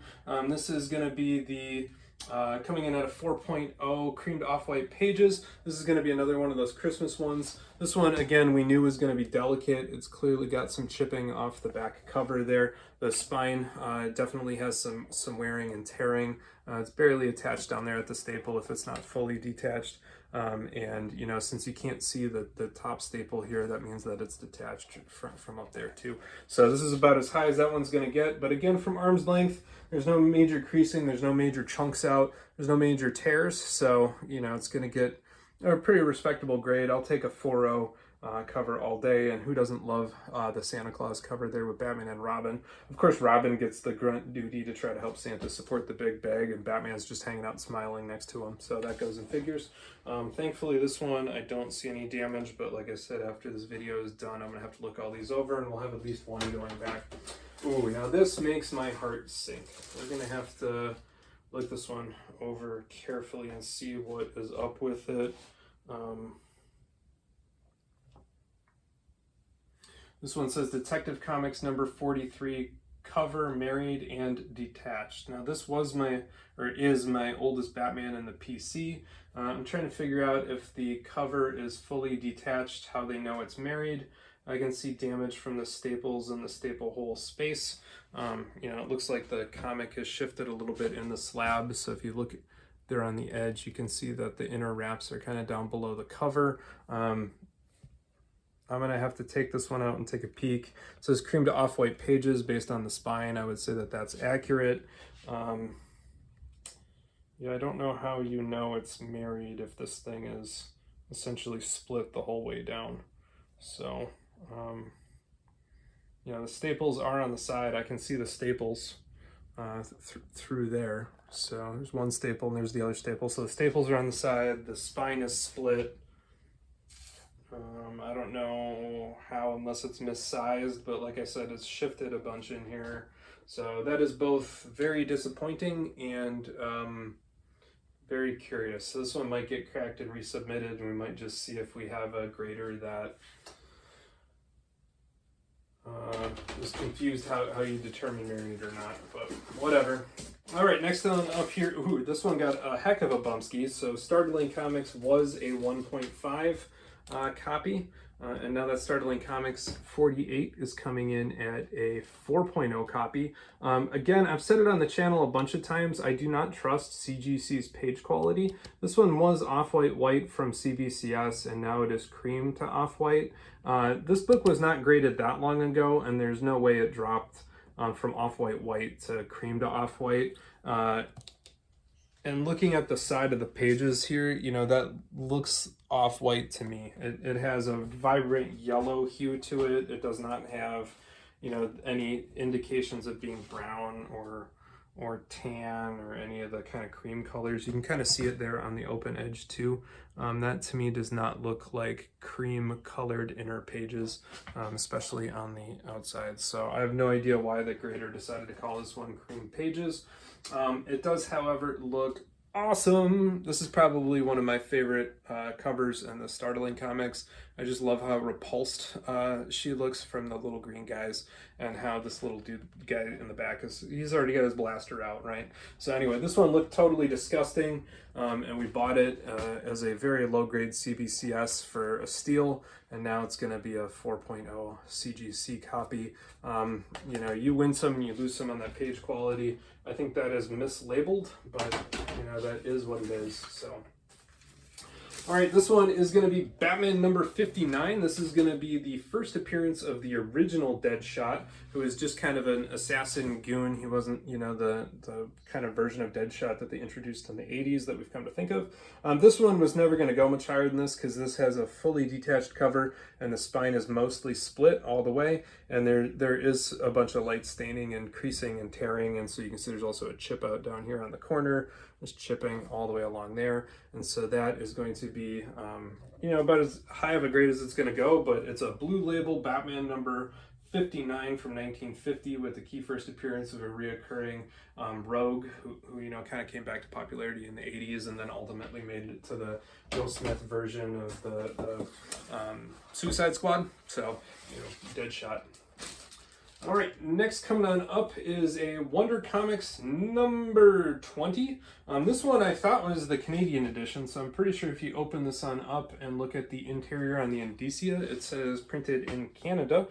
This is going to be the Coming in at a 4.0, creamed off-white pages. This is going to be another one of those Christmas ones. This one, again, we knew was going to be delicate. It's clearly got some chipping off the back cover there. The spine definitely has some wearing and tearing. It's barely attached down there at the staple if it's not fully detached. And you know, since you can't see the top staple here, that means that it's detached from up there too. So this is about as high as that one's going to get. But again, from arm's length, there's no major creasing, there's no major chunks out, there's no major tears. So, you know, it's going to get a pretty respectable grade. I'll take a 4.0 cover all day, and who doesn't love the Santa Claus cover there with Batman and Robin. Of course, Robin gets the grunt duty to try to help Santa support the big bag, and Batman's just hanging out smiling next to him, so that goes in figures. Thankfully, this one I don't see any damage, but like I said, after this video is done, I'm gonna have to look all these over, and we'll have at least one going back. Ooh, now this makes my heart sink. We're gonna have to look this one over carefully and see what is up with it. This one says Detective Comics number 43, cover, married and detached. Now this was is my oldest Batman in the PC. I'm trying to figure out if the cover is fully detached, how they know it's married. I can see damage from the staples in the staple hole space. You know, it looks like the comic has shifted a little bit in the slab. So if you look there on the edge, you can see that the inner wraps are kind of down below the cover. I'm gonna have to take this one out and take a peek. It says cream to off-white pages based on the spine. I would say that that's accurate. Yeah, I don't know how you know it's married if this thing is essentially split the whole way down. So, you know, the staples are on the side. I can see the staples through there. So there's one staple and there's the other staple. So the staples are on the side. The spine is split. I don't know how, unless it's missized, but like I said, it's shifted a bunch in here. So that is both very disappointing and very curious. So this one might get cracked and resubmitted, and we might just see if we have a grader that is confused how you determine married or not, but whatever. All right, next one up here. Ooh, this one got a heck of a bumpski. So Startling Comics was a 1.5 copy, and now that Startling Comics 48 is coming in at a 4.0 copy. Again, I've said it on the channel a bunch of times, I do not trust CGC's page quality. This one was off-white white from CBCS, and now it is cream to off-white. This book was not graded that long ago, and there's no way it dropped from off-white white to cream to off-white. And looking at the side of the pages here, you know, that looks off-white to me. It has a vibrant yellow hue to it. It does not have, you know, any indications of being brown or tan or any of the kind of cream colors. You can kind of see it there on the open edge too. That to me does not look like cream colored inner pages, especially on the outside. So I have no idea why the grader decided to call this one cream pages. It does, however, look awesome. This is probably one of my favorite covers in the Startling Comics. I just love how repulsed she looks from the little green guys, and how this little dude guy in the back he's already got his blaster out, right? So anyway, this one looked totally disgusting, and we bought it as a very low grade CBCS for a steal, and now it's going to be a 4.0 CGC copy. You know, you win some, you lose some on that page quality. I think that is mislabeled, but you know, that is what it is. So, all right, this one is going to be Batman number 59. This is going to be the first appearance of the original Deadshot, who is just kind of an assassin goon. He wasn't, you know, the kind of version of Deadshot that they introduced in the 80s that we've come to think of. This one was never going to go much higher than this, because this has a fully detached cover and the spine is mostly split all the way, and there is a bunch of light staining and creasing and tearing, and so you can see there's also a chip out down here on the corner. There's chipping all the way along there, and so that is going to be you know, about as high of a grade as it's going to go. But it's a blue label Batman number 59 from 1950 with the key first appearance of a reoccurring rogue who you know, kind of came back to popularity in the 80s, and then ultimately made it to the Will Smith version of the Suicide Squad. So, you know, Deadshot. All right, next coming on up is a Wonder Comics number 20. This one I thought was the Canadian edition, so I'm pretty sure if you open this on up and look at the interior on the indicia, it says printed in Canada.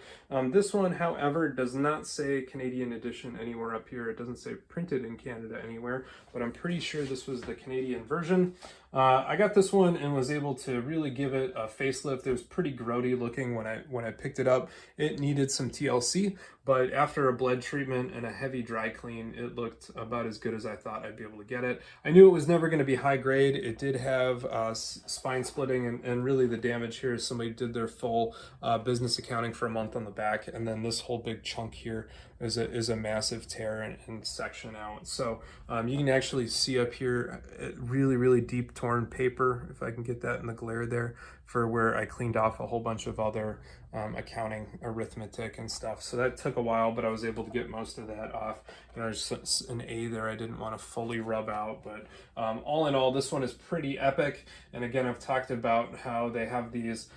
This one, however, does not say Canadian edition anywhere up here. It doesn't say printed in Canada anywhere, but I'm pretty sure this was the Canadian version. I got this one and was able to really give it a facelift. It was pretty grody looking when I picked it up. It needed some TLC, but after a bled treatment and a heavy dry clean, it looked about as good as I thought I'd be able to get it. I knew it was never going to be high grade. It did have spine splitting, and really the damage here is somebody did their full business accounting for a month on the back, and then this whole big chunk here is a massive tear and section out. So you can actually see up here really deep torn paper, if I can get that in the glare there, for where I cleaned off a whole bunch of other accounting arithmetic and stuff. So that took a while, but I was able to get most of that off. You know, there's an A there I didn't want to fully rub out, but all in all, this one is pretty epic. And again, I've talked about how they have these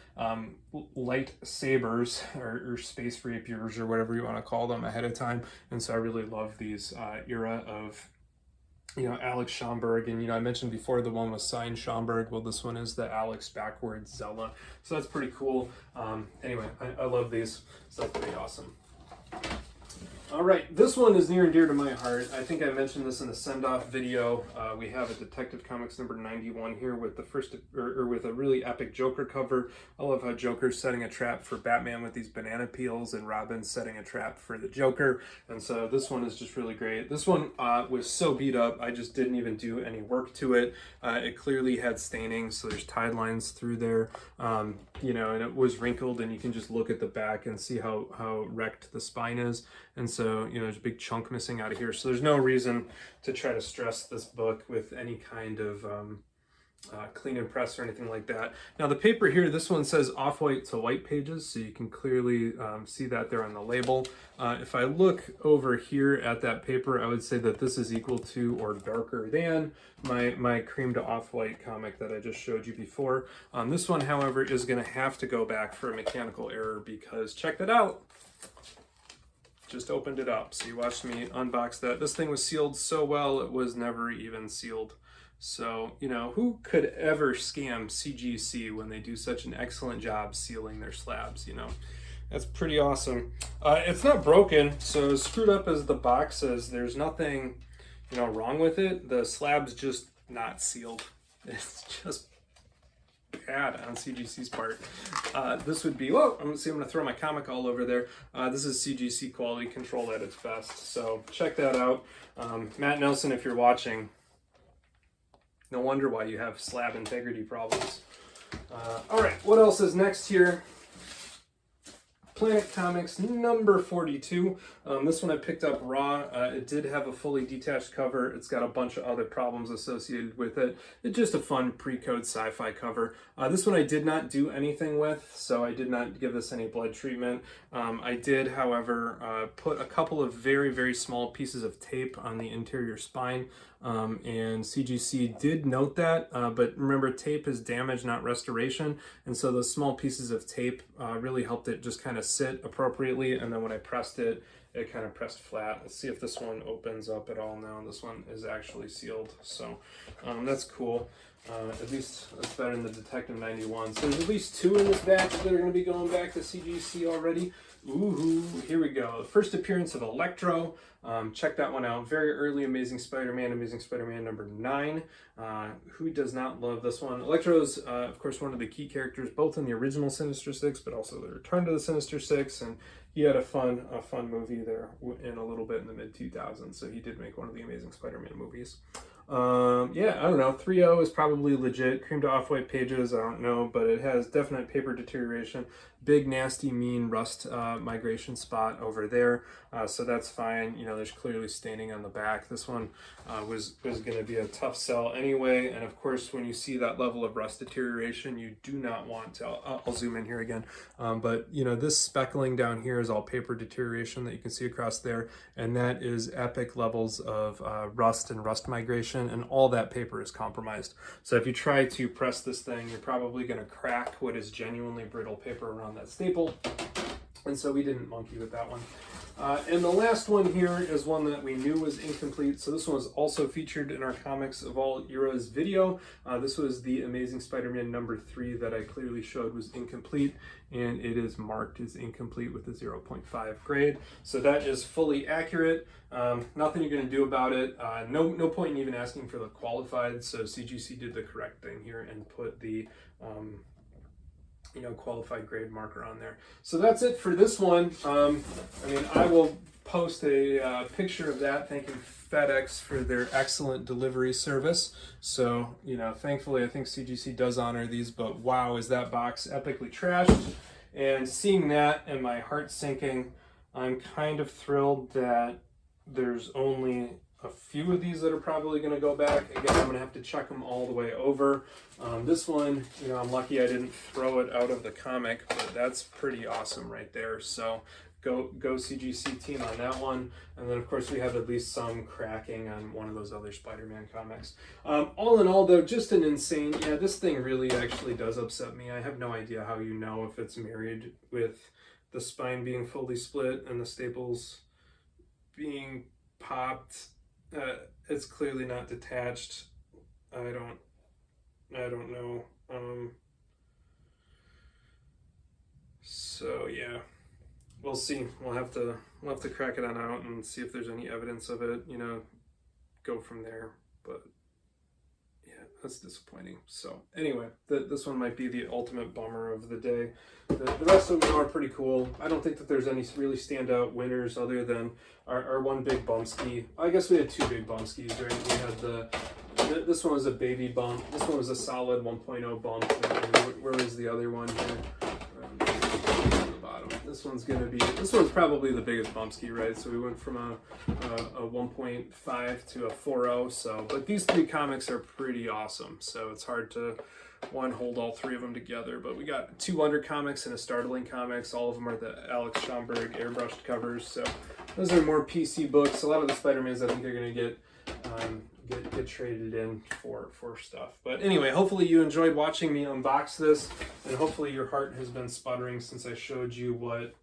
light sabers or space rapiers or whatever you want to call them ahead of time. And so I really love these era of, you know, Alex Schomburg, and, you know, I mentioned before the one with signed Schomburg. Well, this one is the Alex backwards Zella. So that's pretty cool. Anyway, I love these. So that's pretty awesome. All right, this one is near and dear to my heart. I think I mentioned this in the send-off video. We have a Detective Comics number 91 here with the first, or with a really epic Joker cover. I love how Joker's setting a trap for Batman with these banana peels, and Robin's setting a trap for the Joker. And so this one is just really great. This one was so beat up, I just didn't even do any work to it. It clearly had staining, so there's tide lines through there, you know, and it was wrinkled, and you can just look at the back and see how wrecked the spine is. And so, you know, there's a big chunk missing out of here. So there's no reason to try to stress this book with any kind of clean and press or anything like that. Now the paper here, this one says off-white to white pages, so you can clearly see that there on the label. If I look over here at that paper, I would say that this is equal to or darker than my cream to off-white comic that I just showed you before. This one, however, is going to have to go back for a mechanical error, because check that out. Just opened it up, so you watched me unbox that. This thing was sealed so well, it was never even sealed. So, you know, who could ever scam CGC when they do such an excellent job sealing their slabs, you know? That's pretty awesome. It's not broken, so as screwed up as the box is, there's nothing, you know, wrong with it. The slab's just not sealed. It's just bad on CGC's part. This would be, whoa, I'm gonna throw my comic all over there. This is CGC quality control at its best, so check that out. Matt Nelson, if you're watching, no wonder why you have slab integrity problems. All right, what else is next here? Planet Comics number 42. This one I picked up raw. It did have a fully detached cover. It's got a bunch of other problems associated with it. It's just a fun pre-code sci-fi cover. This one I did not do anything with, so I did not give this any blood treatment. I did, however, put a couple of very small pieces of tape on the interior spine. And CGC did note that, but remember, tape is damage, not restoration, and so those small pieces of tape really helped it just kind of sit appropriately, and then when I pressed it, it kind of pressed flat. Let's see if this one opens up at all now. This one is actually sealed, so that's cool. At least that's better than the Detective 91. So there's at least two in this batch that are going to be going back to CGC already. Ooh, here we go. First appearance of Electro. Check that one out. Very early Amazing Spider-Man number 9. Who does not love this one? Electro's, of course, one of the key characters, both in the original Sinister Six, but also the Return to the Sinister Six, and he had a fun movie there in a little bit in the mid-2000s, so he did make one of the Amazing Spider-Man movies. Yeah, I don't know. 3.0 is probably legit. Cream to off-white pages, I don't know, but it has definite paper deterioration. Big, nasty, mean rust migration spot over there, so that's fine. You know, there's clearly staining on the back. This one was going to be a tough sell anyway, and of course, when you see that level of rust deterioration, you do not want to. I'll zoom in here again, but you know, this speckling down here is all paper deterioration that you can see across there, and that is epic levels of rust and rust migration, and all that paper is compromised. So if you try to press this thing, you're probably going to crack what is genuinely brittle paper around that staple. And so we didn't monkey with that one. And the last one here is one that we knew was incomplete. So this one was also featured in our Comics of All Eras video. This was the Amazing Spider-Man #3 that I clearly showed was incomplete, and it is marked as incomplete with a 0.5 grade. So that is fully accurate. Nothing you're going to do about it. No point in even asking for the qualified. So CGC did the correct thing here and put the qualified grade marker on there. So that's it for this one. I will post a picture of that, thanking FedEx for their excellent delivery service. So, thankfully I think CGC does honor these, but wow, is that box epically trashed. And seeing that and my heart sinking, I'm kind of thrilled that there's only a few of these that are probably going to go back. Again, I'm going to have to check them all the way over. This one, I'm lucky I didn't throw it out of the comic, but that's pretty awesome right there. So go CGC team on that one. And then of course we have at least some cracking on one of those other Spider-Man comics. All in all though, just an insane, this thing really actually does upset me. I have no idea how you know if it's married with the spine being fully split and the staples being popped. It's clearly not detached. I don't know. So yeah, we'll see. We'll have to crack it on out and see if there's any evidence of it. Go from there. But yeah, that's disappointing. So anyway, this one might be the ultimate bummer of the day. The rest of them are pretty cool. I don't think that there's any really standout winners other than our one big bumpski. I guess we had two big bumpskis, right? We had this one was a baby bump. This one was a solid 1.0 bump. And where is the other one here? On the bottom. This one's probably the biggest bumpski, right? So we went from a 1.5 to a 4.0. So, but these three comics are pretty awesome. So it's hard to hold all three of them together, but we got 2 Wonder comics and a Startling comics. All of them are the Alex Schomburg airbrushed covers, so those are more PC books. A lot of the Spider-Mans I think are going to get traded in for stuff. But anyway, hopefully you enjoyed watching me unbox this, and hopefully your heart has been sputtering since I showed you what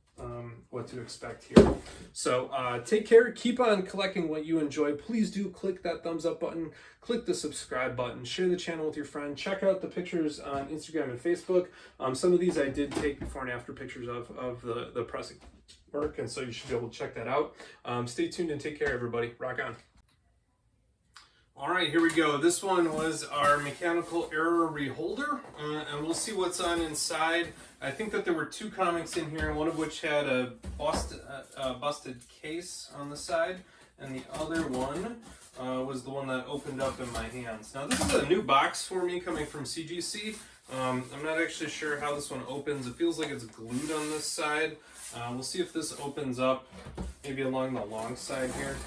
to expect here. So take care, keep on collecting what you enjoy. Please do click that thumbs up button, click the subscribe button, share the channel with your friend, check out the pictures on Instagram and Facebook. Some of these I did take before and after pictures of the pressing work, and so you should be able to check that out. Stay tuned and take care, everybody. Rock on. All right, here we go. This one was our mechanical error reholder, and we'll see what's on inside. I think that there were 2 comics in here, one of which had a busted case on the side, and the other one was the one that opened up in my hands. Now, this is a new box for me coming from CGC. I'm not actually sure how this one opens. It feels like it's glued on this side. We'll see if this opens up maybe along the long side here.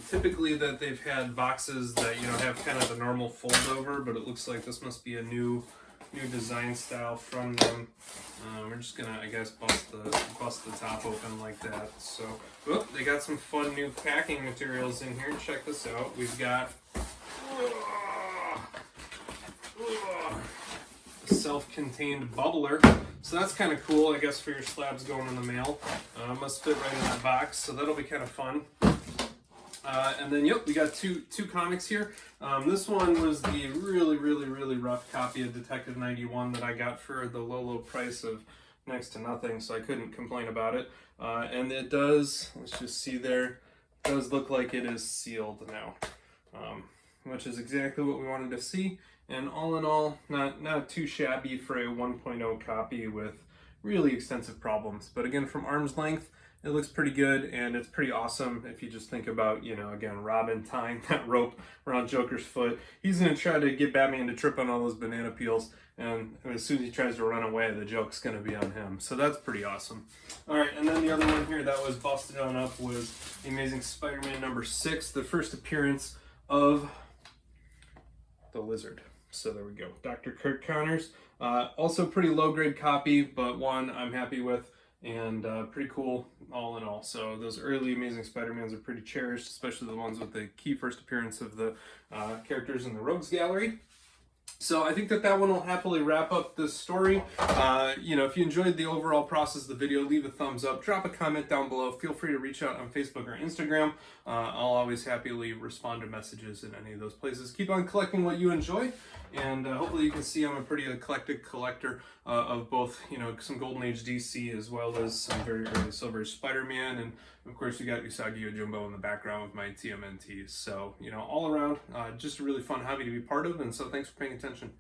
Typically that they've had boxes that have kind of the normal fold over, but it looks like this must be a new design style from them. We're just gonna, I guess, bust the top open like that. So, they got some fun new packing materials in here. Check this out. We've got a self-contained bubbler. So that's kind of cool, I guess, for your slabs going in the mail. Must fit right in that box, so that'll be kind of fun. And then, we got two comics here. This one was the really rough copy of Detective 91 that I got for the low price of next to nothing, so I couldn't complain about it. And it does, let's just see there, it does look like it is sealed now, which is exactly what we wanted to see. And all in all, not too shabby for a 1.0 copy with really extensive problems. But again, from arm's length, it looks pretty good, and it's pretty awesome if you just think about, again, Robin tying that rope around Joker's foot. He's going to try to get Batman to trip on all those banana peels, and as soon as he tries to run away, the joke's going to be on him. So that's pretty awesome. All right, and then the other one here that was busted on up was The Amazing Spider-Man #6, the first appearance of the Lizard. So there we go, Dr. Kurt Connors. Also pretty low-grade copy, but one I'm happy with. And pretty cool all in all. So those early Amazing Spider-Mans are pretty cherished, especially the ones with the key first appearance of the characters in the Rogues Gallery. So I think that one will happily wrap up this story. You know, if you enjoyed the overall process of the video, leave a thumbs up, drop a comment down below. Feel free to reach out on Facebook or Instagram. I'll always happily respond to messages in any of those places. Keep on collecting what you enjoy, and hopefully you can see I'm a pretty eclectic collector of both, you know, some Golden Age DC as well as some very early Silver Spider-Man, and of course we got Usagi Yojimbo in the background with my TMNTs. So, you know, all around, just a really fun hobby to be part of, and so thanks for paying attention.